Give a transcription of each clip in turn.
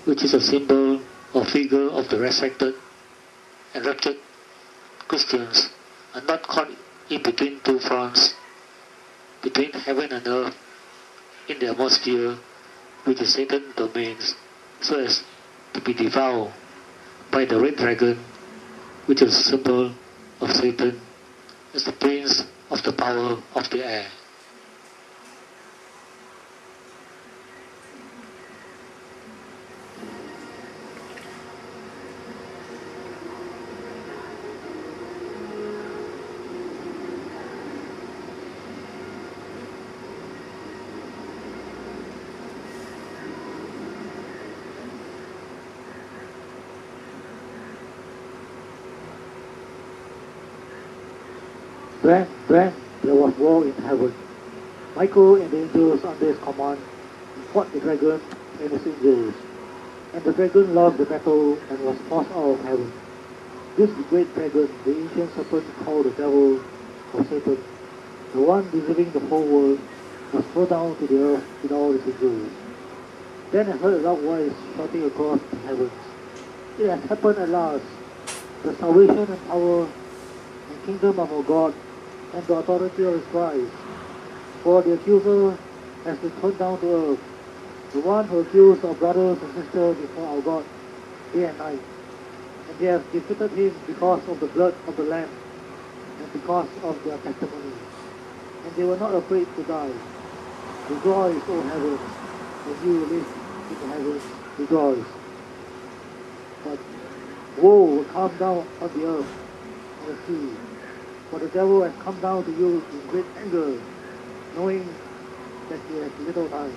which is a symbol or figure of the resurrected and raptured Christians, are not caught in between two fronts, between heaven and earth, in the atmosphere, which is Satan's domains, so as to be devoured by the red dragon, which is a symbol of Satan as the prince of the power of the air. Then there was war in heaven. Michael and the angels under his command fought the dragon and his angels. And the dragon lost the battle and was forced out of heaven. This great dragon, the ancient serpent called the devil or Satan, the one deceiving the whole world, was thrown down to the earth with all his angels. Then I heard a loud voice shouting across the heavens, "It has happened at last. The salvation and power and kingdom of our God and the authority of his Christ. For the accuser has been thrown down to earth, the one who accused our brothers and sisters before our God day and night. And they have defeated him because of the blood of the Lamb and because of their testimony. And they were not afraid to die. Rejoice, O heavens, and you who live in the heavens, rejoice. But woe will come down on the earth and the sea. For the devil has come down to you in great anger, knowing that he has little time."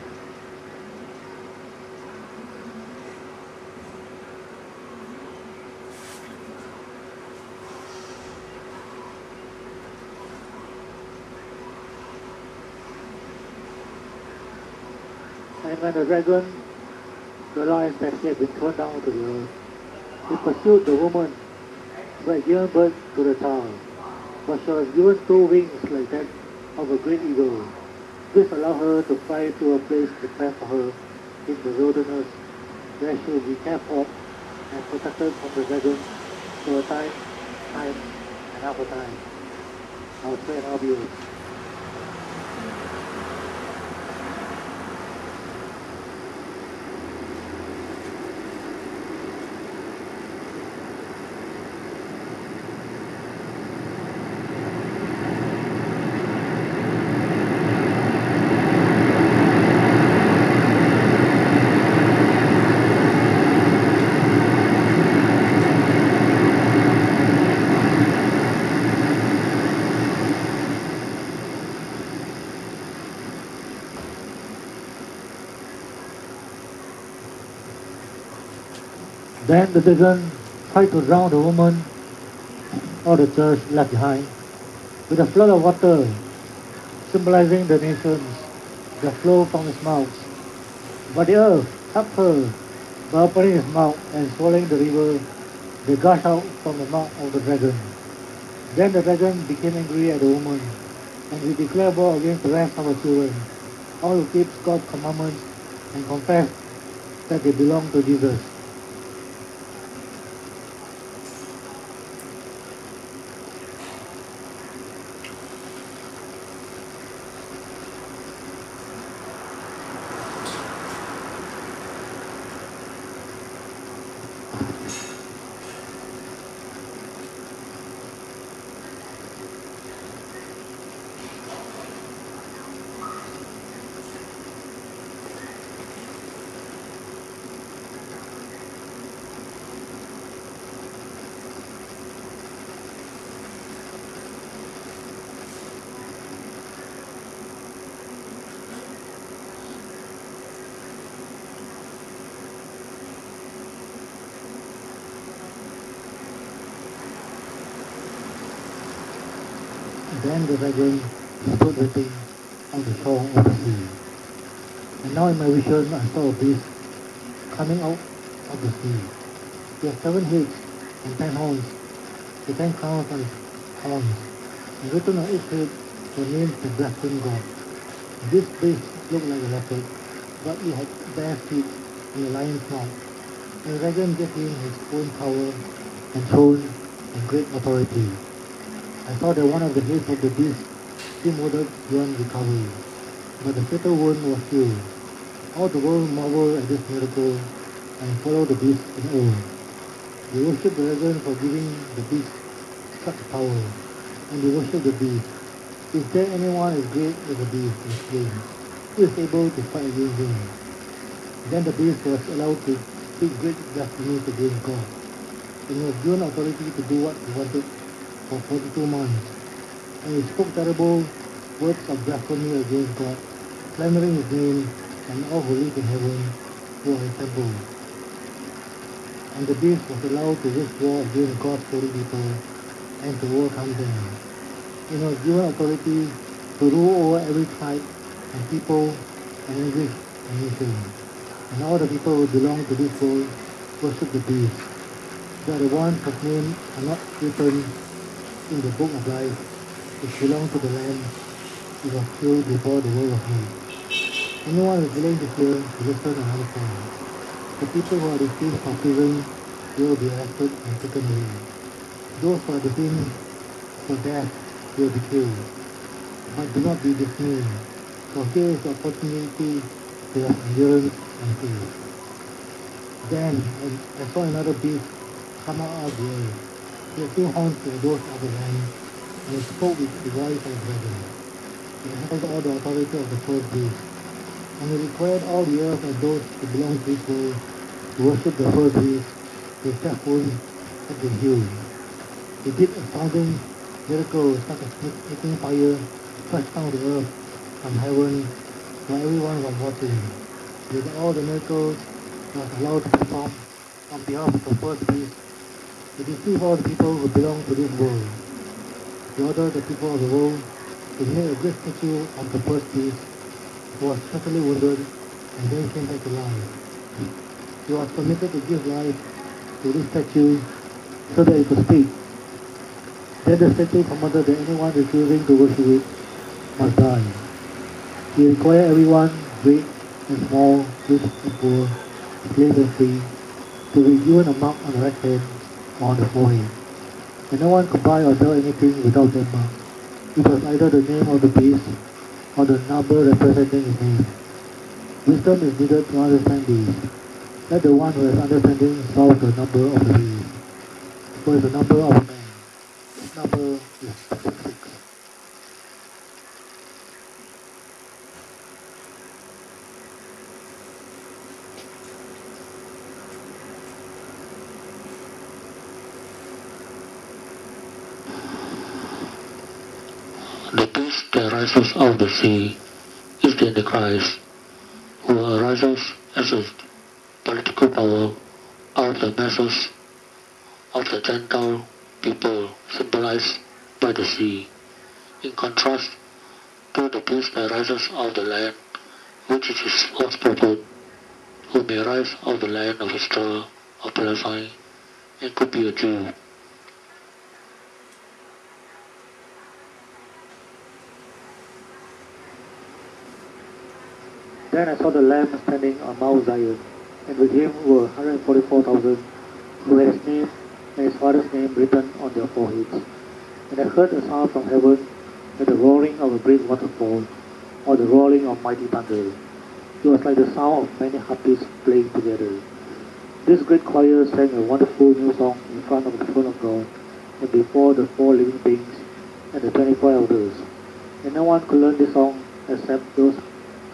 And when the dragon realized that he had been thrown down to the earth, he pursued the woman who had given birth to the child. For she was given 2 wings like that of a great eagle. This allowed her to fly to a place prepared for her in the wilderness, where she will be cared for and protected from the dragon for a time, and half a time. I'll pray and I'll be yours. Then the dragon tried to drown the woman or the church left behind with a flood of water, symbolizing the nations that flow from his mouth. But the earth helped her by opening his mouth and swallowing the river that gushed out from the mouth of the dragon. Then the dragon became angry at the woman, and he declared war against the rest of her children, all who keep God's commandments and confess that they belong to Jesus. Then the dragon stood waiting on the shore of the sea. And now in my vision I saw a beast coming out of the sea. He has 7 heads and 10 horns, with 10 crowns on his horns, and written on each head were names to blaspheme God. This beast looked like a leopard, but it had bare feet and a lion's mouth. The dragon gave him his own power and throne and great authority. I saw that one of the heads of the beast demoted beyond recovery, but the fatal wound was healed. All the world marveled at this miracle and followed the beast in awe. They worshipped the dragon for giving the beast such power, and they worshipped the beast. Is there anyone as great as the beast? They exclaimed. Who is able to fight against him? Then the beast was allowed to speak great blasphemies against God, and he was given authority to do what he wanted for 42 months. And he spoke terrible words of blasphemy against God, slandering his name and all who live in heaven who are his temple. And the beast was allowed to wage war against God's holy people and to overcome them. He was given authority to rule over every tribe and people and language and nation. And all the people who belong to this world worship the beast. They are the ones whose names are not written in the book of life, which belong to the Lamb who was killed before the world was made. Anyone who is willing to hear, to listen and understand. The people who are received from prison will be arrested and taken away. Those who are detained for death will be killed. But do not be dismayed, for here is the opportunity to have endurance and faith. Then I saw another beast come out of the air. He had 2 horns like those of the lamb, and he spoke with the voice of a dragon. He held all the authority of the first beast, and he required all the earth and those who belong to this world to worship the first beast, whose death wound had been healed. He did astounding miracles such as making fire fresh down the earth from heaven while everyone was watching. With all the miracles he was allowed to perform on behalf of the first beast, to deceive all the people who belong to this world. He ordered the people of the world to make a great statue of the first beast, who was fatally wounded and then came back to life. He was permitted to give life to this statue so that it could speak. Then the statue commanded that anyone refusing to worship it must die. He required everyone, great and small, rich and poor, slave and free, to be given a mark on the right hand or on the forehead. And no one could buy or sell anything without that mark. It was either the name of the beast or the number representing his name. Wisdom is needed to understand these. Let the one who has understanding solve the number of the beast. For the number of man. This number is 666. The beast that rises out of the sea is the Antichrist, who arises as a political power out of the masses of the Gentile people symbolized by the sea, in contrast to the beast that rises out of the land, which is his false prophet, who may rise out of the land of Israel or Palestine and could be a Jew. Then I saw the Lamb standing on Mount Zion, and with him were 144,000 who had his name and his father's name written on their foreheads. And I heard a sound from heaven, like the roaring of a great waterfall, or the rolling of mighty thunder. It was like the sound of many harpists playing together. This great choir sang a wonderful new song in front of the throne of God, and before the 4 living beings and the 24 elders. And no one could learn this song except those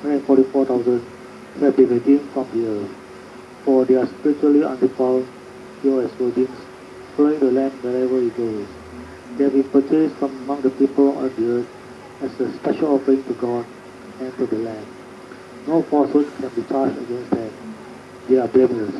144,000 who have been redeemed from the earth, for they are spiritually undefiled, pure as virgins, following the Lamb wherever he goes. They have been purchased from among the people on the earth as a special offering to God and to the Lamb. No falsehood can be charged against them. They are blameless.